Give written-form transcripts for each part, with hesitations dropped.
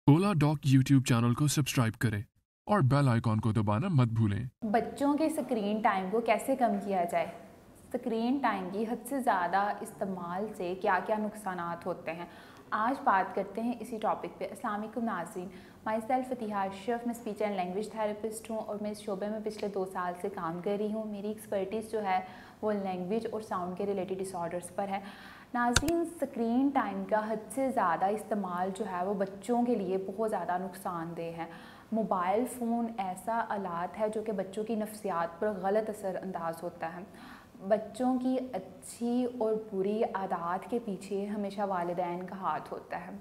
ओला dock YouTube channel को subscribe करें और बेल आइकॉन को दबाना मत भूलें। बच्चों के स्क्रीन टाइम को कैसे कम किया जाए। स्क्रीन टाइम की हद से ज़्यादा इस्तेमाल से क्या क्या नुकसानात होते हैं, आज बात करते हैं इसी टॉपिक पे। अस्सलाम वालेकुम नाज़रीन, माई सेल्फ फतिहा अशरफ, मैं स्पीच एंड लैंग्वेज थेरेपिस्ट हूँ और मैं इस शोबे में पिछले 2 साल से काम कर रही हूँ। मेरी एक्सपर्टीज़ जो है वो लैंग्वेज और साउंड के रिलेटेड डिसऑर्डर्स पर है। नाज़रीन, स्क्रीन टाइम का हद से ज़्यादा इस्तेमाल जो है वो बच्चों के लिए बहुत ज़्यादा नुकसानदेह है। मोबाइल फ़ोन ऐसा आलात है जो कि बच्चों की नफ्सियात पर गलत असर अंदाज होता है। बच्चों की अच्छी और बुरी आदत के पीछे हमेशा वालिदैन का हाथ होता है।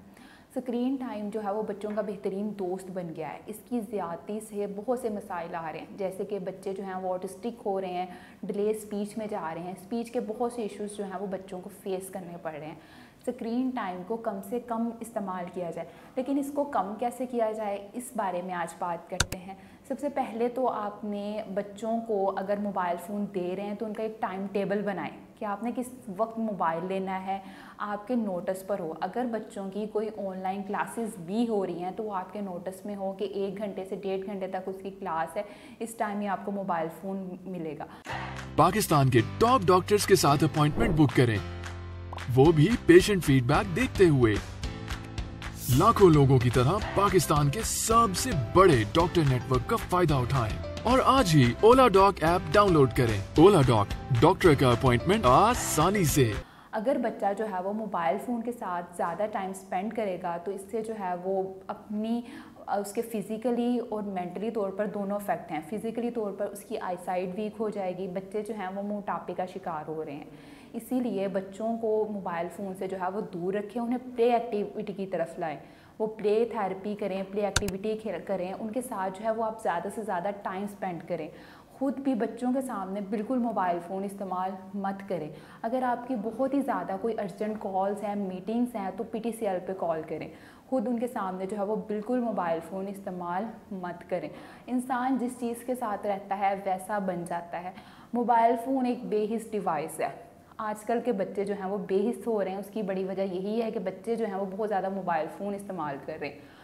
स्क्रीन टाइम जो है वो बच्चों का बेहतरीन दोस्त बन गया है। इसकी ज़्यादती से बहुत से मसाइल आ रहे हैं, जैसे कि बच्चे जो हैं वो ऑटिस्टिक हो रहे हैं, डिले स्पीच में जा रहे हैं, स्पीच के बहुत से इश्यूज़ जो हैं वो बच्चों को फेस करने पड़ रहे हैं। स्क्रीन टाइम को कम से कम इस्तेमाल किया जाए, लेकिन इसको कम कैसे किया जाए इस बारे में आज बात करते हैं। सबसे पहले तो आपने बच्चों को अगर मोबाइल फ़ोन दे रहे हैं तो उनका एक टाइम टेबल बनाएं कि आपने किस वक्त मोबाइल लेना है, आपके नोटिस पर हो। अगर बच्चों की कोई ऑनलाइन क्लासेस भी हो रही हैं तो वो आपके नोटिस में हो कि 1 घंटे से 1.5 घंटे तक उसकी क्लास है, इस टाइम ही आपको मोबाइल फ़ोन मिलेगा। पाकिस्तान के टॉप डॉक्टर्स के साथ अपॉइंटमेंट बुक करें, वो भी पेशेंट फीडबैक देखते हुए। लाखों लोगों की तरह पाकिस्तान के सबसे बड़े डॉक्टर नेटवर्क का फायदा उठाएं और आज ही ओला डॉक ऐप डाउनलोड करें। ओला डॉक, डॉक्टर का अपॉइंटमेंट आसानी से। अगर बच्चा जो है वो मोबाइल फ़ोन के साथ ज़्यादा टाइम स्पेंड करेगा तो इससे जो है वो अपनी उसके फ़िज़िकली और मेंटली तौर पर दोनों इफ़ेक्ट हैं। फ़िज़िकली तौर पर उसकी आई साइट वीक हो जाएगी, बच्चे जो हैं वो मोटापे का शिकार हो रहे हैं। इसीलिए बच्चों को मोबाइल फ़ोन से जो है वो दूर रखें, उन्हें प्ले एक्टिविटी की तरफ लाएं। वो प्ले थेरेपी करें, प्ले एक्टिविटी करें, उनके साथ जो है वो आप ज़्यादा से ज़्यादा टाइम स्पेंड करें। ख़ुद भी बच्चों के सामने बिल्कुल मोबाइल फ़ोन इस्तेमाल मत करें। अगर आपकी बहुत ही ज़्यादा कोई अर्जेंट कॉल्स हैं, मीटिंग्स हैं तो PTCL पे कॉल करें। ख़ुद उनके सामने जो है वो बिल्कुल मोबाइल फ़ोन इस्तेमाल मत करें। इंसान जिस चीज़ के साथ रहता है वैसा बन जाता है। मोबाइल फ़ोन एक बेहिस डिवाइस है। आजकल के बच्चे जो हैं वो बेहिस हो रहे हैं, उसकी बड़ी वजह यही है कि बच्चे जो हैं वो बहुत ज़्यादा मोबाइल फ़ोन इस्तेमाल कर रहे हैं।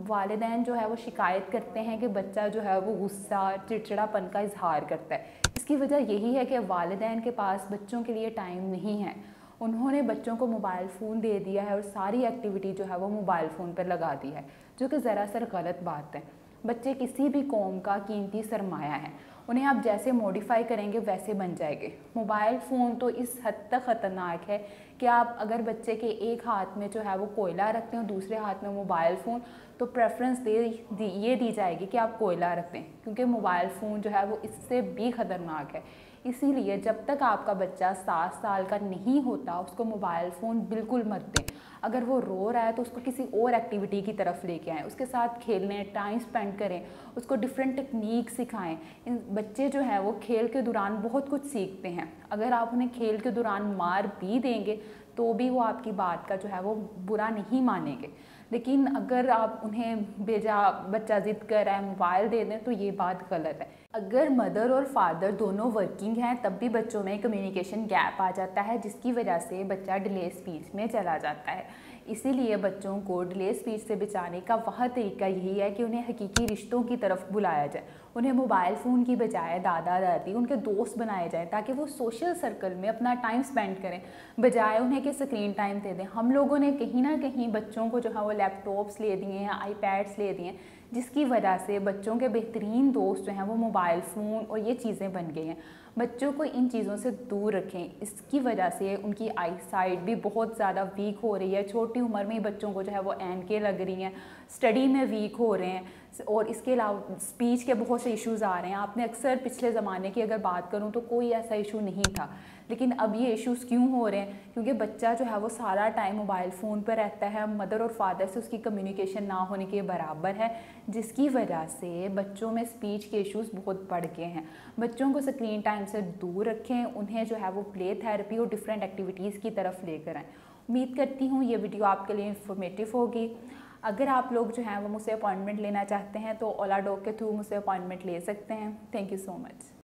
वालिदैन जो है वो शिकायत करते हैं कि बच्चा जो है वो गुस्सा, चिड़चिड़ापन का इजहार करता है। इसकी वजह यही है कि वालिदैन के पास बच्चों के लिए टाइम नहीं है। उन्होंने बच्चों को मोबाइल फ़ोन दे दिया है और सारी एक्टिविटी जो है वो मोबाइल फ़ोन पर लगा दी है, जो कि ज़रासर गलत बात है। बच्चे किसी भी कौम का कीमती सरमाया है, उन्हें आप जैसे मॉडिफाई करेंगे वैसे बन जाएंगे। मोबाइल फ़ोन तो इस हद तक ख़तरनाक है कि आप अगर बच्चे के एक हाथ में जो है वो कोयला रखते हैं और दूसरे हाथ में मोबाइल फ़ोन, तो प्रेफरेंस ये दी जाएगी कि आप कोयला रखते हैं, क्योंकि मोबाइल फ़ोन जो है वो इससे भी ख़तरनाक है। इसीलिए जब तक आपका बच्चा 7 साल का नहीं होता उसको मोबाइल फ़ोन बिल्कुल मत दें। अगर वो रो रहा है तो उसको किसी और एक्टिविटी की तरफ लेके आएँ, उसके साथ खेलने, टाइम स्पेंड करें, उसको डिफरेंट टेक्निक सिखाएं। इन बच्चे जो हैं वो खेल के दौरान बहुत कुछ सीखते हैं। अगर आप उन्हें खेल के दौरान मार भी देंगे तो भी वो आपकी बात का जो है वो बुरा नहीं मानेंगे। लेकिन अगर आप उन्हें बच्चा ज़िद कर रहा है मोबाइल दे दें तो ये बात गलत है। अगर मदर और फादर दोनों वर्किंग हैं तब भी बच्चों में कम्युनिकेशन गैप आ जाता है, जिसकी वजह से बच्चा डिले स्पीच में चला जाता है। इसीलिए बच्चों को डिले स्पीच से बचाने का वह तरीका यही है कि उन्हें हकीकी रिश्तों की तरफ बुलाया जाए। उन्हें मोबाइल फ़ोन की बजाय दादा दादी उनके दोस्त बनाए जाएँ, ताकि वो सोशल सर्कल में अपना टाइम स्पेंड करें, बजाय उन्हें कि स्क्रीन टाइम दे दें। हम लोगों ने कहीं ना कहीं बच्चों को जो है वो लैपटॉप्स ले दिए हैं, आईपैड्स ले दिए हैं, जिसकी वजह से बच्चों के बेहतरीन दोस्त जो हैं वो मोबाइल फ़ोन और ये चीज़ें बन गई हैं। बच्चों को इन चीज़ों से दूर रखें। इसकी वजह से उनकी आई साइट भी बहुत ज़्यादा वीक हो रही है। छोटी उम्र में ही बच्चों को जो है वो ऐनकें लग रही हैं, स्टडी में वीक हो रहे हैं और इसके अलावा स्पीच के बहुत से इश्यूज़ आ रहे हैं। आपने अक्सर पिछले ज़माने की अगर बात करूँ तो कोई ऐसा इशू नहीं था, लेकिन अब ये इश्यूज़ क्यों हो रहे हैं? क्योंकि बच्चा जो है वो सारा टाइम मोबाइल फ़ोन पर रहता है, मदर और फादर से उसकी कम्युनिकेशन ना होने के बराबर है, जिसकी वजह से बच्चों में स्पीच के इश्यूज़ बहुत बढ़ गए हैं। बच्चों को स्क्रीन टाइम से दूर रखें, उन्हें जो है वो प्ले थेरेपी और डिफरेंट एक्टिविटीज़ की तरफ लेकर आएँ। उम्मीद करती हूँ ये वीडियो आपके लिए इन्फॉर्मेटिव होगी। अगर आप लोग जो हैं वो मुझसे अपॉइंटमेंट लेना चाहते हैं तो ओला डॉक के थ्रू मुझसे अपॉइंटमेंट ले सकते हैं। Thank you so much.